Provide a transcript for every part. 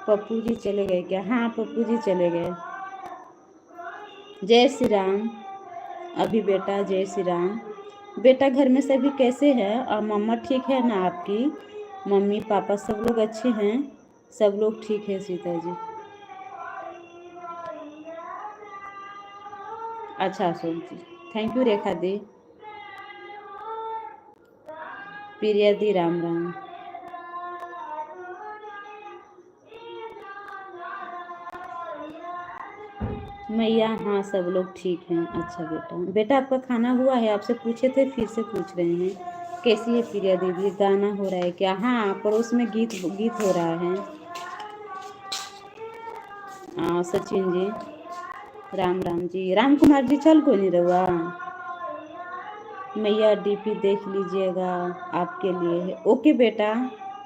पप्पू जी चले गए क्या? हाँ पप्पू जी चले गए। जय श्री राम। अभी बेटा जय श्री राम। बेटा घर में सभी कैसे हैं? और मम्मा ठीक है ना आपकी? मम्मी पापा सब लोग अच्छे हैं? सब लोग ठीक है सीता जी। अच्छा अशोक जी, थैंक यू रेखा दी। प्रिया दी राम राम। मैया हाँ सब लोग ठीक हैं। अच्छा बेटा, बेटा आपका खाना हुआ है? आपसे पूछे थे फिर से पूछ रहे हैं। कैसी है प्रिया दीदी? गाना हो रहा है क्या? हाँ पड़ोस में गीत गीत हो रहा है। सचिन जी राम राम जी। राम कुमार जी चल को नहीं रहुआ? मैया डीपी देख लीजिएगा, आपके लिए है। ओके बेटा।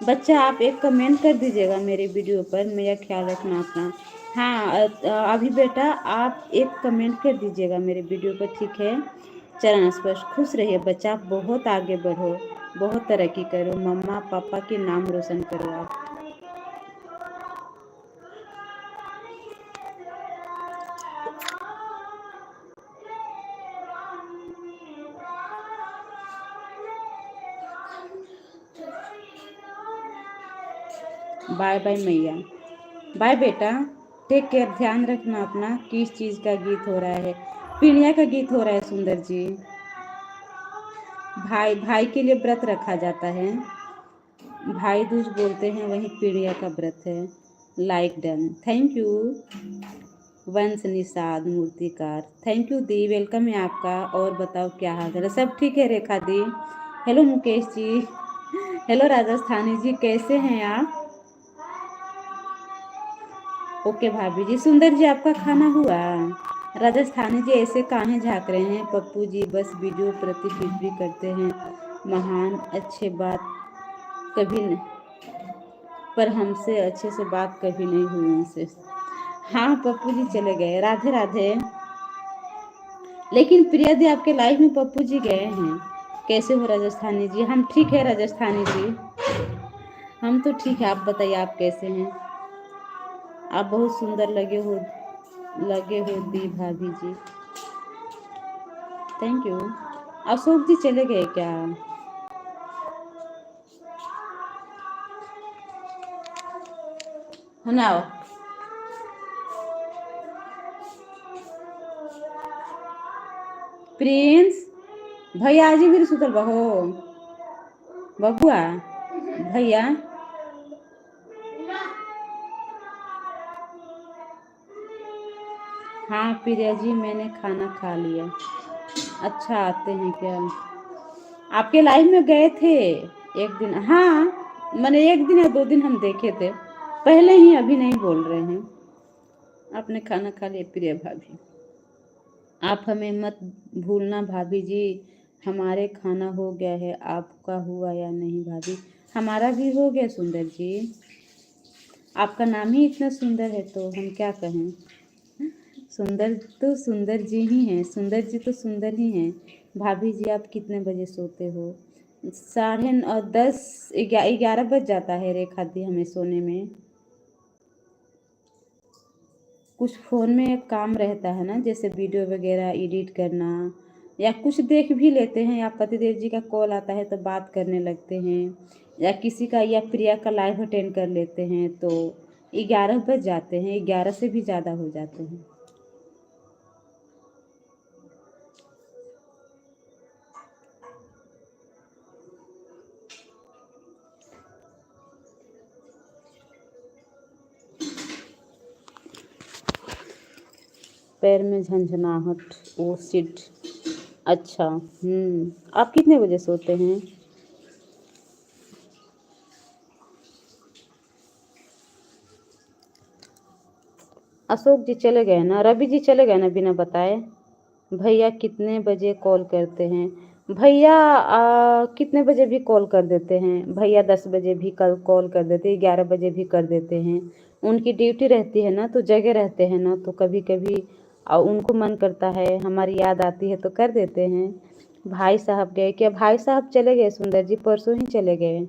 बच्चा आप एक कमेंट कर दीजिएगा मेरे वीडियो पर। मेरा ख्याल रखना अपना। हाँ अभी बेटा आप एक कमेंट कर दीजिएगा मेरे वीडियो पर, ठीक है? चरण स्पर्श। खुश रहिए बच्चा, आप बहुत आगे बढ़ो, बहुत तरक्की करो, मम्मा पापा के नाम रोशन करो आप। बाय बाय मैया। बाय बेटा, टेक केयर, ध्यान रखना अपना। किस चीज़ का गीत हो रहा है? पीड़िया का गीत हो रहा है सुंदर जी। भाई भाई के लिए व्रत रखा जाता है, भाई दूज बोलते हैं, वही पीड़िया का व्रत है। Like done, thank you. वंश निषाद मूर्तिकार, थैंक यू दी, वेलकम है आपका। और बताओ क्या हाल है? सब ठीक है रेखा दी? हेलो मुकेश जी, हेलो राजस्थानी जी, कैसे हैं आप? ओके भाभी जी। सुंदर जी आपका खाना हुआ? राजस्थानी जी ऐसे काहे झाँक रहे हैं? पप्पू जी बस वीडियो प्रति टिप्पणी करते हैं, महान अच्छे बात कभी नहीं, पर हमसे अच्छे से बात कभी नहीं हुई उनसे। हाँ पप्पू जी चले गए, राधे राधे। लेकिन प्रिया दी आपके लाइफ में पप्पू जी गए हैं। कैसे हो राजस्थानी जी? हम ठीक है राजस्थानी जी, हम तो ठीक है। आप बताइए आप कैसे हैं? आप बहुत सुंदर लगे हो दी भाभी जी, थैंक यू। अशोक जी चले गए क्या? सुनाओ। प्रिंस भैया आज भी सुतल बहो बबुआ भैया। हाँ प्रिया जी मैंने खाना खा लिया। अच्छा आते हैं क्या? आपके लाइफ में गए थे एक दिन? हाँ मैंने एक दिन या 2 दिन हम देखे थे पहले ही, अभी नहीं बोल रहे हैं। आपने खाना खा लिया प्रिया भाभी? आप हमें मत भूलना भाभी जी, हमारे खाना हो गया है, आपका हुआ या नहीं भाभी? हमारा भी हो गया सुंदर जी, आपका नाम ही इतना सुंदर है तो हम क्या कहें। सुंदर तो सुंदर जी ही हैं, सुंदर जी तो सुंदर ही हैं। भाभी जी आप कितने बजे सोते हो? 10:30 11 बज जाता है रेखा दी हमें सोने में। कुछ फ़ोन में काम रहता है ना, जैसे वीडियो वगैरह एडिट करना, या कुछ देख भी लेते हैं, या पतिदेव जी का कॉल आता है तो बात करने लगते हैं, या किसी का या प्रिया का लाइव अटेंड कर लेते हैं, तो 11 बज जाते हैं, 11 से भी ज़्यादा हो जाते हैं। पैर में झंझनाहट, ओ सिट। अच्छा आप कितने बजे सोते हैं? अशोक जी चले गए ना, रवि जी चले गए ना बिना बताए। भैया कितने बजे कॉल करते हैं? भैया कितने बजे भी कॉल कर देते हैं। भैया 10 बजे भी कल कॉल कर देते हैं, 11 बजे भी कर देते हैं। उनकी ड्यूटी रहती है ना, तो जगह रहते हैं ना, तो कभी कभी उनको मन करता है, हमारी याद आती है तो कर देते हैं। भाई साहब गए क्या? भाई साहब चले गए सुंदर जी, परसों ही चले गए।